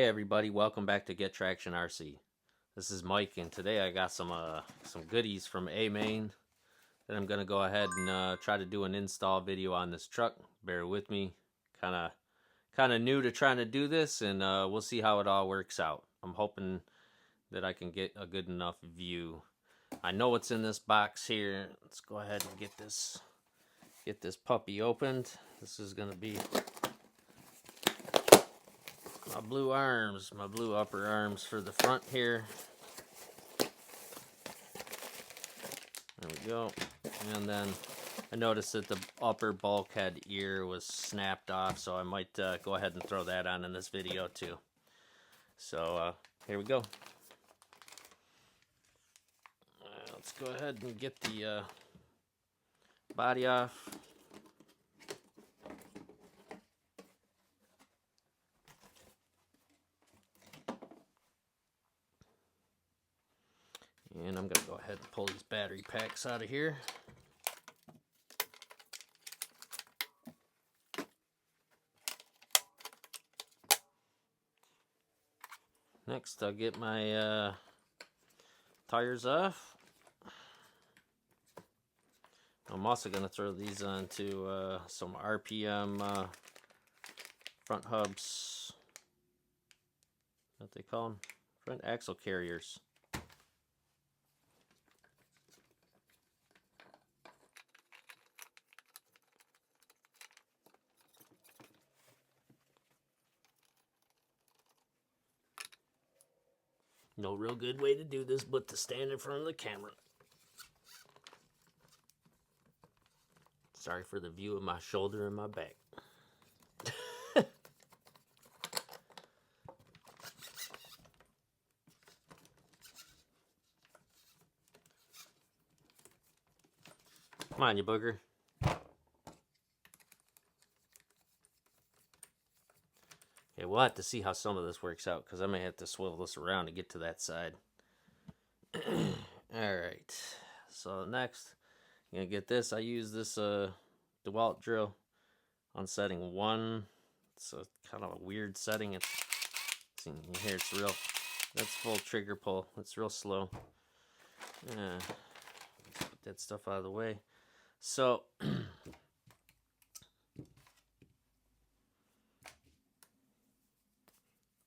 everybody, welcome back to Get Traction RC. This is Mike, and today I got some goodies from A-Main that I'm gonna go ahead and try to do an install video on this truck. Bear with me, kind of new to trying to do this, and we'll see how it all works out. I'm hoping that I can get a good enough view. I know what's in this box here. Let's go ahead and get this puppy opened. This is gonna be my blue arms, my blue upper arms for the front here. There we go. And then I noticed that the upper bulkhead ear was snapped off, so I might go ahead and throw that on in this video too. So here we go. Let's go ahead and get the body off. And I'm going to go ahead and pull these battery packs out of here. Next, I'll get my tires off. I'm also going to throw these onto some RPM front hubs. What they call them? Front axle carriers. No real good way to do this but to stand in front of the camera. Sorry for the view of my shoulder and my back. Come on, you booger. Okay, we'll have to see how some of this works out, because I may have to swivel this around to get to that side. Alright, so next, I'm going to get this. I use this DeWalt drill on setting 1. It's a kind of a weird setting. It's, see, you hear it's real, that's full trigger pull. It's real slow. Let's put that stuff out of the way. So,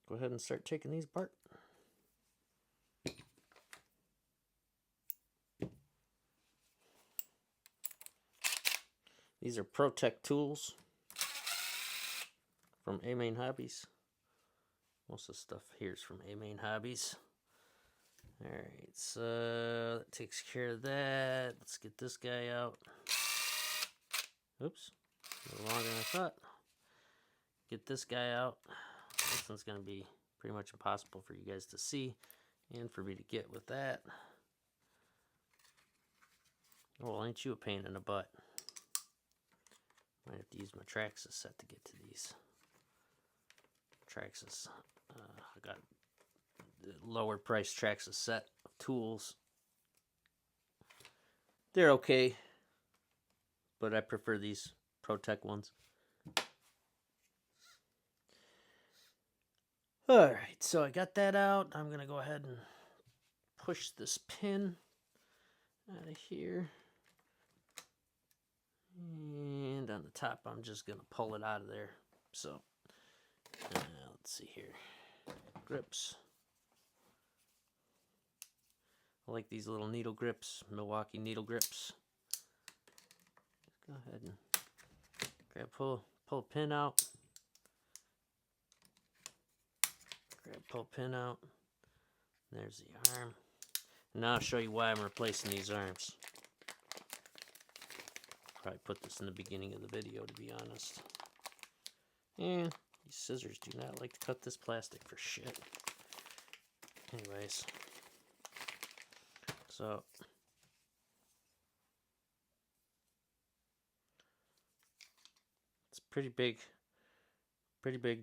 go ahead and start taking these apart. These are Protect tools from A-Main Hobbies. Most of the stuff here is from A-Main Hobbies. Alright, so that takes care of that. Let's get this guy out. Oops, a little longer than I thought. Get this guy out. This one's going to be pretty much impossible for you guys to see and for me to get with that. Oh, well, ain't you a pain in the butt. Might have to use my Traxxas set to get to these. Traxxas. I got the lower price Traxxas set of tools. They're okay, but I prefer these Protect ones. Alright, so I got that out. I'm going to go ahead and push this pin out of here. And on the top, I'm just going to pull it out of there. So, let's see here. Grips. I like these little needle grips, Milwaukee needle grips. Go ahead and pull a pin out. Pull pin out. There's the arm. Now I'll show you why I'm replacing these arms. Probably put this in the beginning of the video, to be honest. And these scissors do not like to cut this plastic for shit. Anyways. So it's pretty big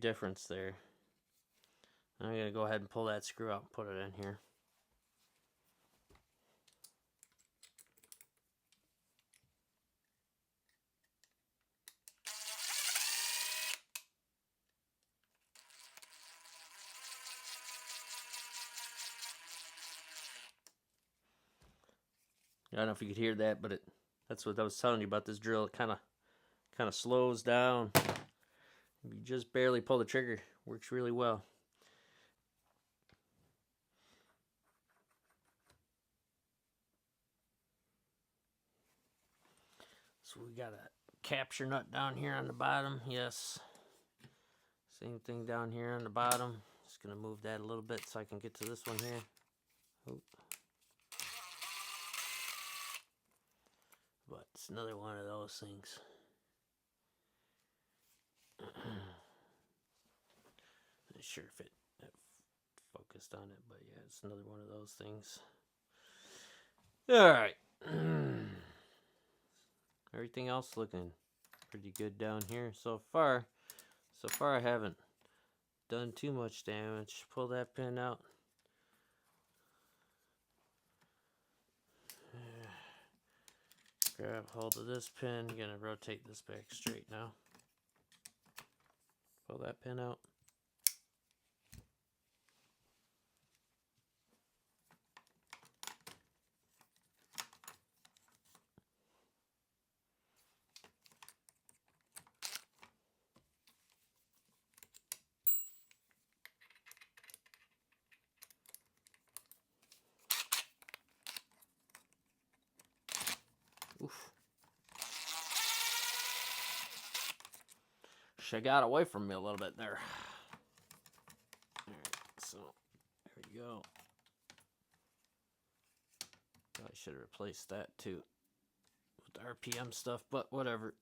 difference there. I'm going to go ahead and pull that screw out and put it in here. I don't know if you could hear that, but that's what I was telling you about this drill. It kind of slows down. You just barely pull the trigger. Works really well. So we got a capture nut down here on the bottom. Yes. Same thing down here on the bottom. Just going to move that a little bit so I can get to this one here. Oop. But it's another one of those things. Not sure if it focused on it, but yeah, it's another one of those things. Alright. Everything else looking pretty good down here so far. So far I haven't done too much damage. Pull that pin out. Grab hold of this pin. Gonna rotate this back straight now. Pull that pin out. Oof. She got away from me a little bit there. Alright, so there we go. I should have replaced that too with the RPM stuff, but whatever.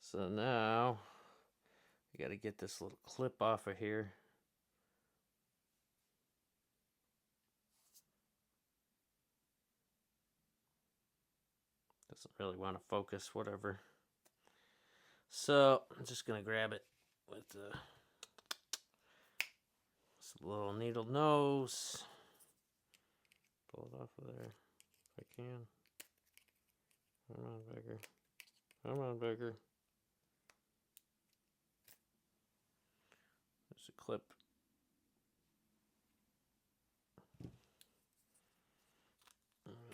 So now I gotta get this little clip off of here. Doesn't really want to focus, whatever. So I'm just gonna grab it with the little needle nose. Pull it off of there if I can. Come on, bigger. Come on, bigger. There's a clip.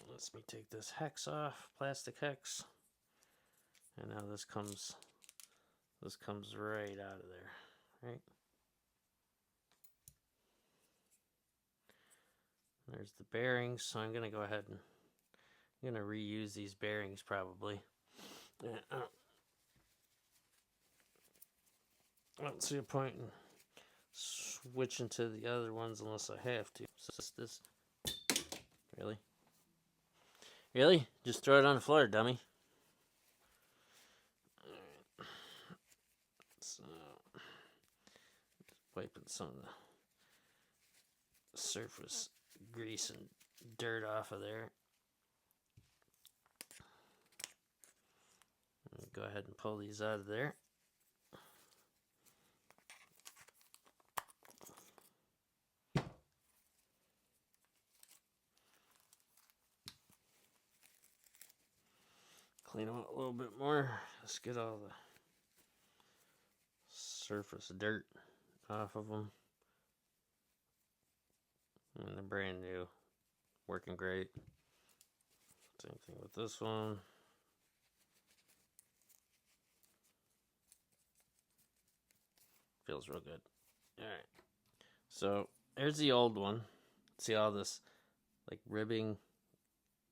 Let me take this hex off, plastic hex, and now this comes right out of there, right? There's the bearings, so I'm gonna go ahead and I'm gonna reuse these bearings probably. I don't see a point in switching to the other ones unless I have to. So this, really? Really? Just throw it on the floor, dummy. Alright. So, just wiping some of the surface grease and dirt off of there. Go ahead and pull these out of there. Clean them out a little bit more. Let's get all the surface dirt off of them. And they're brand new. Working great. Same thing with this one. Feels real good. Alright. So, there's the old one. See all this like ribbing,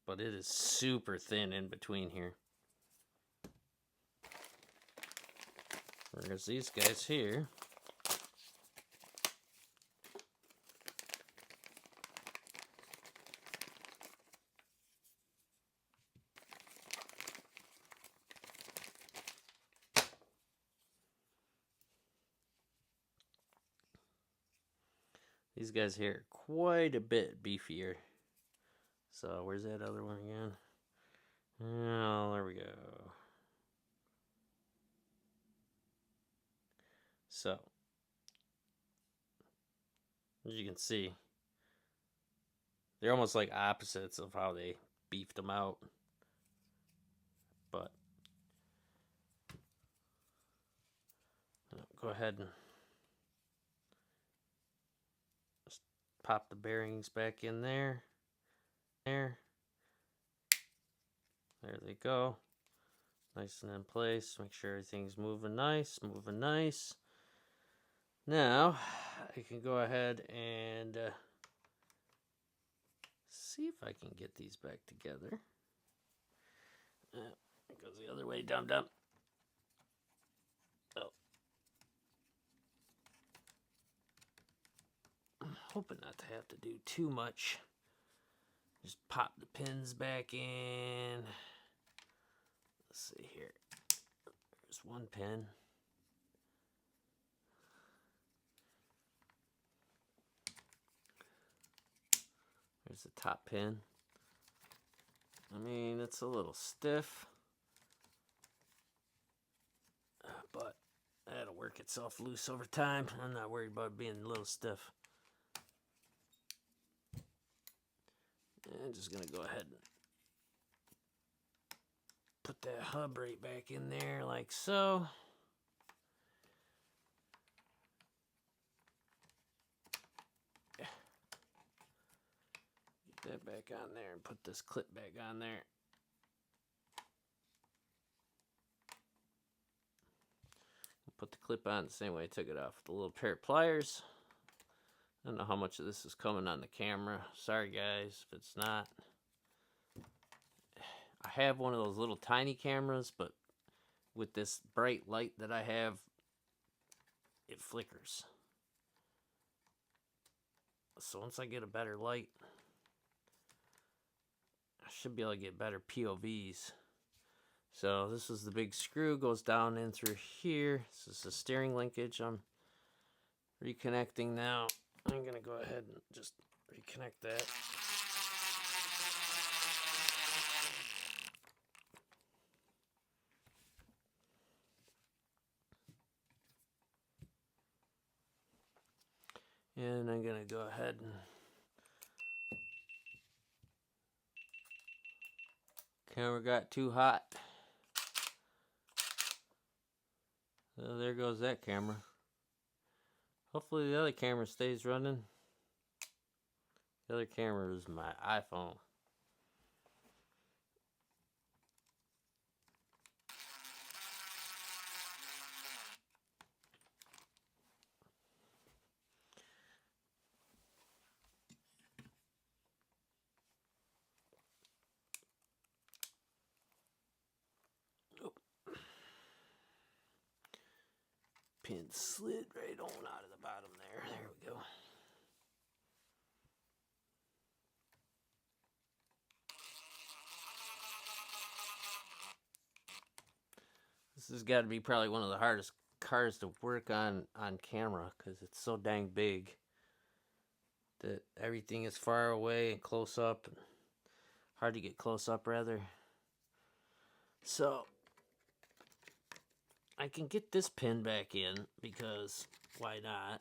but it is super thin in between here. Whereas these guys here, these guys here are quite a bit beefier. So where's that other one again? Oh, there we go. So, as you can see, they're almost like opposites of how they beefed them out. But go ahead and pop the bearings back in there. There they go. Nice and in place. Make sure everything's moving nice, moving nice. Now, I can go ahead and see if I can get these back together. It goes the other way, dum-dum. Oh. I'm hoping not to have to do too much. Just pop the pins back in. Let's see here. There's one pin. There's the top pin. I mean, it's a little stiff, but that'll work itself loose over time. I'm not worried about it being a little stiff. I'm just gonna go ahead and put that hub right back in there like so. Get that back on there and put this clip back on there. Put the clip on the same way I took it off with a little pair of pliers. I don't know how much of this is coming on the camera. Sorry guys if it's not. I have one of those little tiny cameras, but with this bright light that I have, it flickers. So once I get a better light, I should be able to get better POVs. So this is the big screw, goes down in through here. This is the steering linkage I'm reconnecting now. I'm going to go ahead and just reconnect that. And I'm going to go ahead and camera got too hot. So there goes that camera. Hopefully the other camera stays running. The other camera is my iPhone. Pin slid right on out of the bottom there. There we go. This has got to be probably one of the hardest cars to work on camera because it's so dang big that everything is far away and close up. Hard to get close up rather. So I can get this pin back in because why not?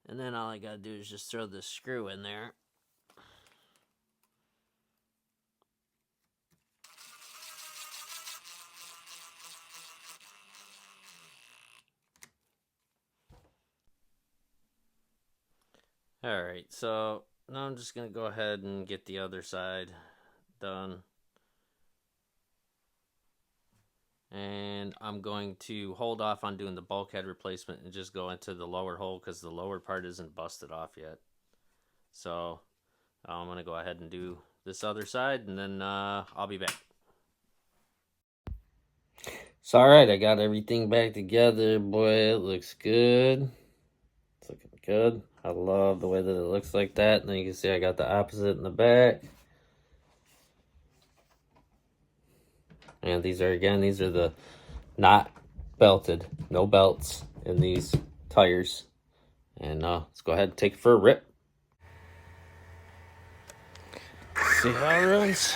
And then all I gotta do is just throw this screw in there. Alright, so now I'm just gonna go ahead and get the other side done. And I'm going to hold off on doing the bulkhead replacement and just go into the lower hole because the lower part isn't busted off yet. So I'm going to go ahead and do this other side and then I'll be back. So alright, I got everything back together. Boy, it looks good. It's looking good. I love the way that it looks like that. And then you can see I got the opposite in the back. And these are the not belted, no belts in these tires. And let's go ahead and take it for a rip. See how it runs.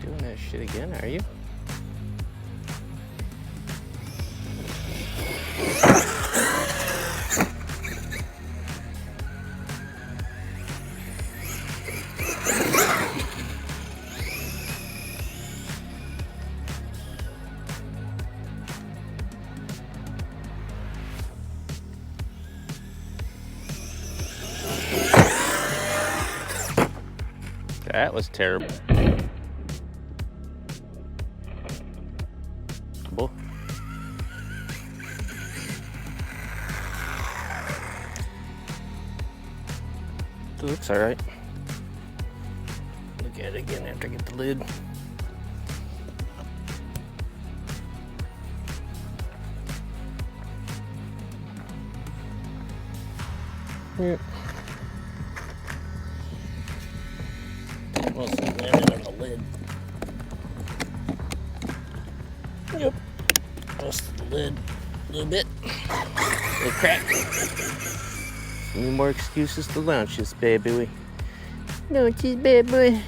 Doing that shit again, are you? That was terrible. Cool. It looks alright. Look at it again after I get the lid. Yep. Mostly landed on the lid. Yep. Most of the lid. A little bit. A little crack. Any more excuses to launch this bad boy. Launch this bad boy.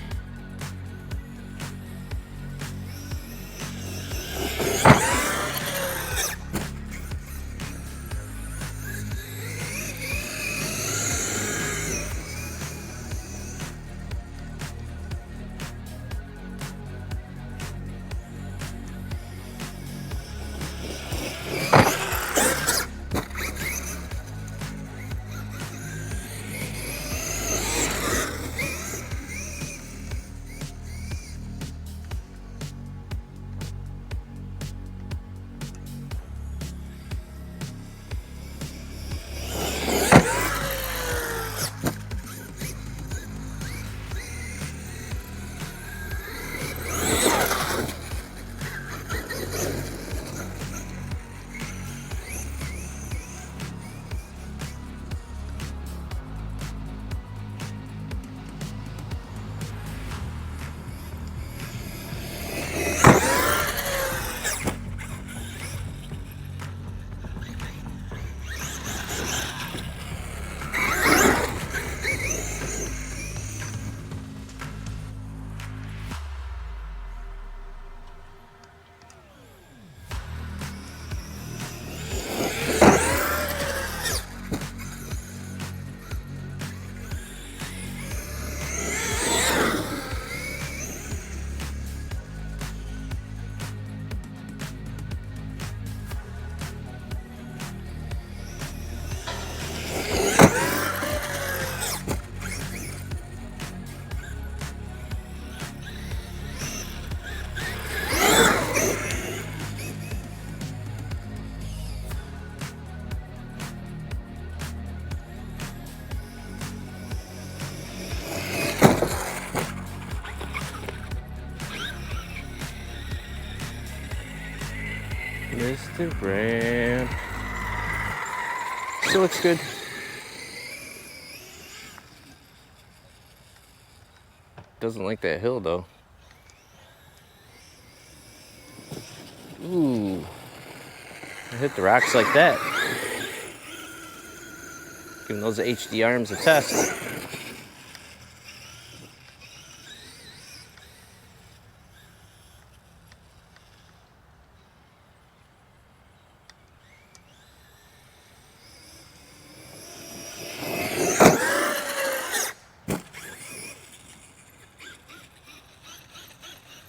Mr. Ramp. Still looks good. Doesn't like that hill though. Ooh. I hit the rocks like that. Giving those HD arms a test.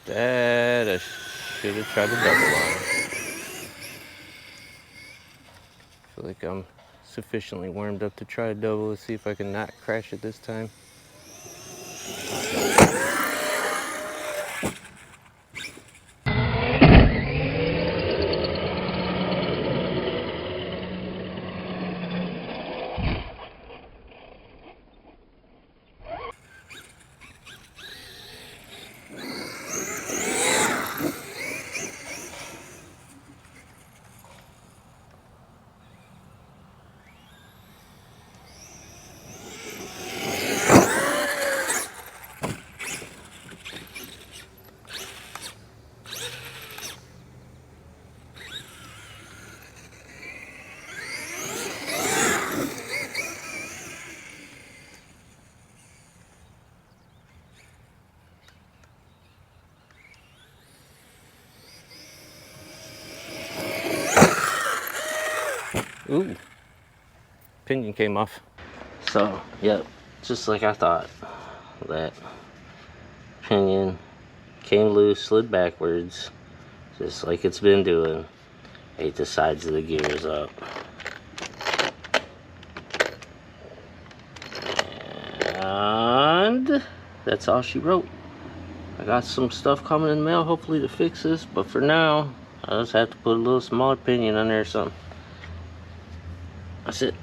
That I should have tried to double on. I feel like I'm sufficiently warmed up to try a double. Let's see if I can not crash it this time. Ooh, pinion came off. So, yep, just like I thought. That pinion came loose, slid backwards, just like it's been doing. Ate the sides of the gears up. And that's all she wrote. I got some stuff coming in the mail, hopefully, to fix this, but for now, I just have to put a little small opinion on there or something. That's it.